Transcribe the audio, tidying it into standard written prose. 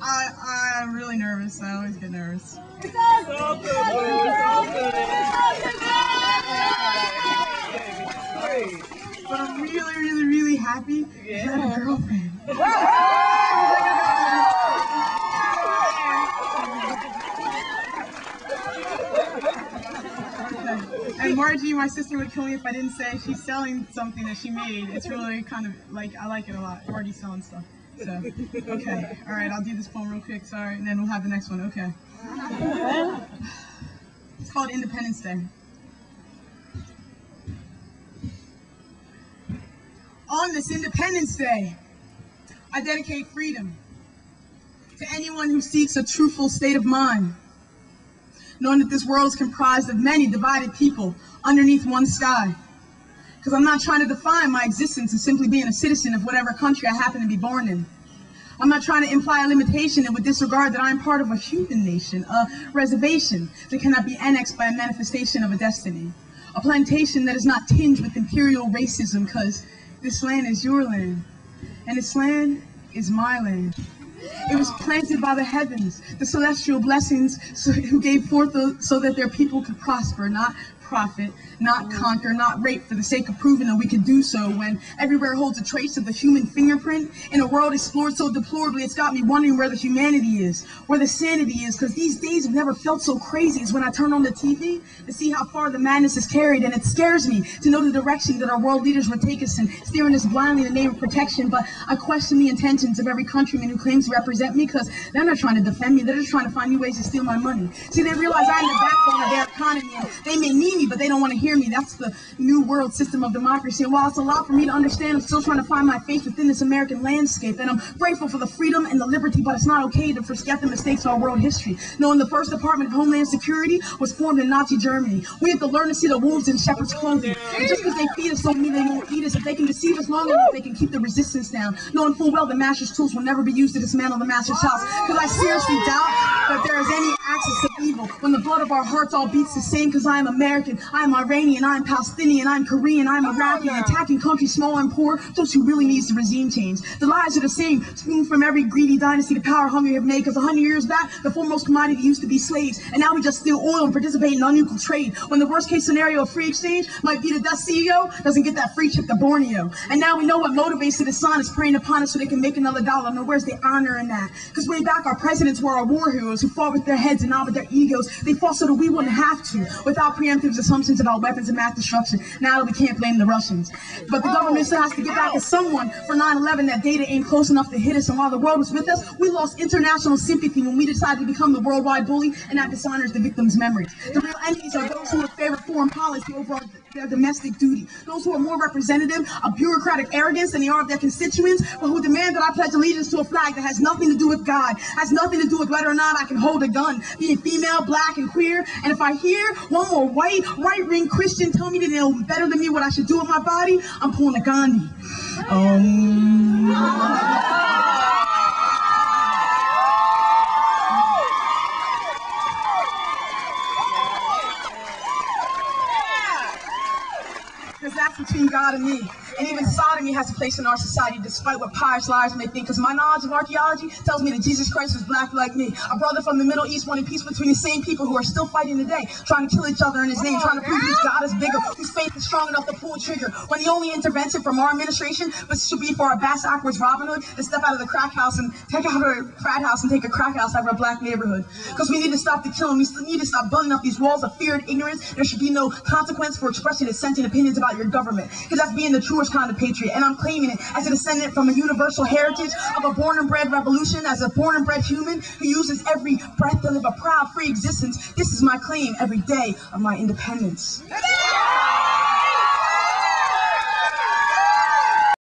I'm really nervous. I always get nervous. But I'm really happy to have a girlfriend. And Margie, my sister, would kill me if I didn't say she's selling something that she made. It's really kind of like, I like it a lot. Margie's selling stuff. So, okay. All right, I'll do this poem real quick, sorry, and then we'll have the next one, okay. It's called Independence Day. On this Independence Day, I dedicate freedom to anyone who seeks a truthful state of mind, knowing that this world is comprised of many divided people underneath one sky. Because I'm not trying to define my existence as simply being a citizen of whatever country I happen to be born in. I'm not trying to imply a limitation that would disregard that I'm part of a human nation, a reservation that cannot be annexed by a manifestation of a destiny, a plantation that is not tinged with imperial racism, because this land is your land, and this land is my land. It was planted by the heavens, the celestial blessings who gave forth so that their people could prosper, not profit, not conquer, not rape for the sake of proving that we could do so, when everywhere holds a trace of the human fingerprint in a world explored so deplorably it's got me wondering where the humanity is, where the sanity is, because these days have never felt so crazy as when I turn on the TV to see how far the madness is carried, and it scares me to know the direction that our world leaders would take us in, steering us blindly in the name of protection. But I question the intentions of every countryman who claims to represent me, because they're not trying to defend me, they're just trying to find new ways to steal my money. See, they realize I'm the backbone of their economy, and they may need me, but they don't want to hear me. That's the new world system of democracy. And while it's a lot for me to understand, I'm still trying to find my faith within this American landscape. And I'm grateful for the freedom and the liberty, but it's not okay to forget the mistakes of our world history. Knowing the first Department of Homeland Security was formed in Nazi Germany. We have to learn to see the wolves in shepherd's clothing. And just because they feed us don't mean they won't eat us. If they can deceive us long enough, they can keep the resistance down. Knowing full well the master's tools will never be used to dismantle the master's house. Because I seriously doubt that there is any axis of evil when the blood of our hearts all beats the same. Because I am American, I am Iranian, I am Palestinian, I am Korean, I am Iraqi, attacking countries small and poor, those who really needs the regime change. The lies are the same, spoon from every greedy dynasty the power hungry have made, because 100 years back, the foremost commodity used to be slaves, and now we just steal oil and participate in unequal trade, when the worst case scenario of free exchange might be that that CEO doesn't get that free trip to Borneo. And now we know what motivates the dishonest preying upon us so they can make another dollar. Now where's the honor in that? Because way back our presidents were our war heroes who fought with their heads and not with their egos. They fought so that we wouldn't have to, without preemptive assumptions about weapons of mass destruction. Now that we can't blame the Russians. But the government still has to get back at someone for 9/11. That data ain't close enough to hit us, and while the world was with us, we lost international sympathy when we decided to become the worldwide bully, and that dishonors the victims' memories. The real enemies are those who would favor foreign policy over their domestic duty. Those who are more representative of bureaucratic arrogance than they are of their constituents, but who demand that I pledge allegiance to a flag that has nothing to do with God, has nothing to do with whether or not I can hold a gun, being female, black, and queer. And if I hear one more right-wing Christian tell me that they know better than me what I should do with my body, I'm pulling a Gandhi. Because that's between God and me. And even sodomy has a place in our society, despite what pious liars may think. Because my knowledge of archaeology tells me that Jesus Christ was black like me. A brother from the Middle East wanting peace between the same people who are still fighting today, trying to kill each other in his name, trying to prove whose God is bigger, whose faith is strong enough to pull a trigger. When the only intervention from our administration should be for our bass backwards Robin Hood to step out of the crack house and take out a frat house and take a crack house out of a black neighborhood. Because we need to stop the killing. We need to stop building up these walls of fear and ignorance. There should be no consequence for expressing dissenting opinions about your government. Because that's being the truest kind of patriot. And I'm claiming it as a descendant from a universal heritage of a born and bred revolution, as a born and bred human who uses every breath to live a proud, free existence. This is my claim every day of my independence.